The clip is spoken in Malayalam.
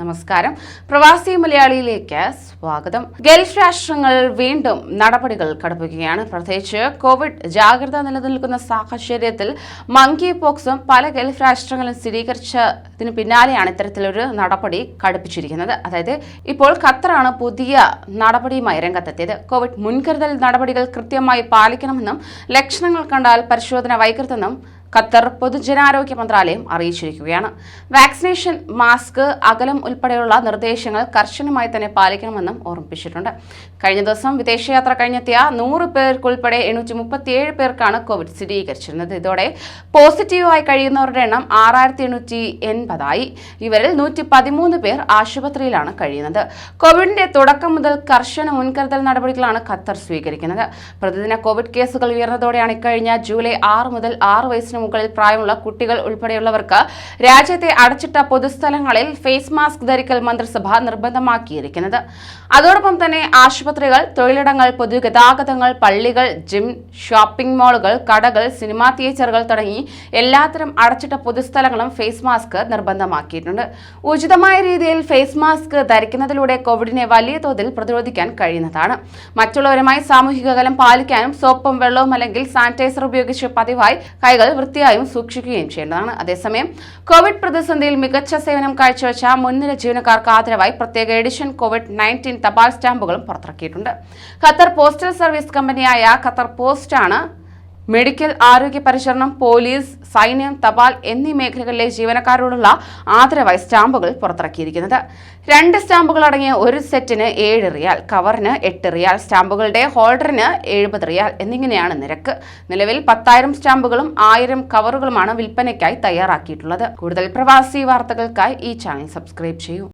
നമസ്കാരം. പ്രവാസി മലയാളിയിലേക്ക് സ്വാഗതം. ഗൾഫ് രാഷ്ട്രങ്ങൾ വീണ്ടും നടപടികൾ കടുപ്പിക്കുകയാണ്. പ്രത്യേകിച്ച് കോവിഡ് ജാഗ്രത നിലനിൽക്കുന്ന സാഹചര്യത്തിൽ മങ്കി പോക്സും പല ഗൾഫ് രാഷ്ട്രങ്ങളും സ്ഥിരീകരിച്ചതിന് പിന്നാലെയാണ് ഇത്തരത്തിലൊരു നടപടി കടുപ്പിച്ചിരിക്കുന്നത്. അതായത് ഇപ്പോൾ ഖത്തറാണ് പുതിയ നടപടിയുമായി രംഗത്തെത്തിയത്. കോവിഡ് മുൻകരുതൽ നടപടികൾ കൃത്യമായി പാലിക്കണമെന്നും ലക്ഷണങ്ങൾ കണ്ടാൽ പരിശോധന വൈകരുതെന്നും ഖത്തർ പൊതുജനാരോഗ്യ മന്ത്രാലയം അറിയിച്ചിരിക്കുകയാണ്. വാക്സിനേഷൻ, മാസ്ക്, അകലം ഉൾപ്പെടെയുള്ള നിർദ്ദേശങ്ങൾ കർശനമായി തന്നെ പാലിക്കണമെന്നും ഓർമ്മിപ്പിച്ചിട്ടുണ്ട്. കഴിഞ്ഞ ദിവസം വിദേശയാത്ര കഴിഞ്ഞെത്തിയ 100 പേർക്കുൾപ്പെടെ 837 പേർക്കാണ് കോവിഡ് സ്ഥിരീകരിച്ചിരുന്നത്. ഇതോടെ പോസിറ്റീവായി കഴിയുന്നവരുടെ എണ്ണം 6880 ഇവരിൽ 113 പേർ ആശുപത്രിയിലാണ് കഴിയുന്നത്. കോവിഡിന്റെ തുടക്കം മുതൽ കർശന മുൻകരുതൽ നടപടികളാണ് ഖത്തർ സ്വീകരിക്കുന്നത്. പ്രതിദിന കോവിഡ് കേസുകൾ ഉയർന്നതോടെയാണ് ഇക്കഴിഞ്ഞ ജൂലൈ 6 മുതൽ 6 വയസ്സിന് മുകളിൽ പ്രായമുള്ള കുട്ടികൾ ഉൾപ്പെടെയുള്ളവർക്ക് രാജ്യത്തെ അടച്ചിട്ട പൊതുസ്ഥലങ്ങളിൽ ഫേസ് മാസ്ക് ധരിക്കൽ മന്ത്രിസഭ നിർബന്ധമാക്കിയിരിക്കുന്നത്. അതോടൊപ്പം തന്നെ ആശുപത്രികൾ, തൊഴിലിടങ്ങൾ, പൊതുഗതാഗതങ്ങൾ, പള്ളികൾ, ജിം, ഷോപ്പിംഗ് മാളുകൾ, കടകൾ, സിനിമാ തിയേറ്ററുകൾ തുടങ്ങി എല്ലാത്തരം അടച്ചിട്ട പൊതുസ്ഥലങ്ങളും ഫേസ് മാസ്ക് നിർബന്ധമാക്കിയിട്ടുണ്ട്. ഉചിതമായ രീതിയിൽ ഫേസ് മാസ്ക് ധരിക്കുന്നതിലൂടെ കോവിഡിനെ വലിയ തോതിൽ പ്രതിരോധിക്കാൻ കഴിയുന്നതാണ്. മറ്റുള്ളവരുമായി സാമൂഹിക അകലം പാലിക്കാനും സോപ്പും വെള്ളവും അല്ലെങ്കിൽ സാനിറ്റൈസർ ഉപയോഗിച്ച് പതിവായി കൈകൾ വൃത്തിയായും സൂക്ഷിക്കുകയും ചെയ്യേണ്ടതാണ്. അതേസമയം കോവിഡ് പ്രതിസന്ധിയിൽ മികച്ച സേവനം കാഴ്ചവെച്ച മുൻനിര ജീവനക്കാർക്ക് ആദരവായി പ്രത്യേക എഡിഷൻ COVID-19 തപാൽ സ്റ്റാമ്പുകളും പുറത്തിറക്കിയിട്ടുണ്ട്. ഖത്തർ പോസ്റ്റൽ സർവീസ് കമ്പനിയായ ഖത്തർ പോസ്റ്റ് ആണ് മെഡിക്കൽ, ആരോഗ്യ പരിചരണം, പോലീസ്, സൈന്യം, തപാൽ എന്നീ മേഖലകളിലെ ജീവനക്കാരോടുള്ള ആദരവായി സ്റ്റാമ്പുകൾ പുറത്തിറക്കിയിരിക്കുന്നത്. 2 സ്റ്റാമ്പുകൾ അടങ്ങിയ ഒരു സെറ്റിന് 7 റിയാൽ, കവറിന് 8 റിയാൽ, സ്റ്റാമ്പുകളുടെ ഹോൾഡറിന് 70 റിയാൽ എന്നിങ്ങനെയാണ് നിരക്ക്. നിലവിൽ 10,000 സ്റ്റാമ്പുകളും 1000 കവറുകളുമാണ് വിൽപ്പനയ്ക്കായി തയ്യാറാക്കിയിട്ടുള്ളത്. കൂടുതൽ പ്രവാസി വാർത്തകൾക്കായി ഈ ചാനൽ സബ്സ്ക്രൈബ് ചെയ്യൂ.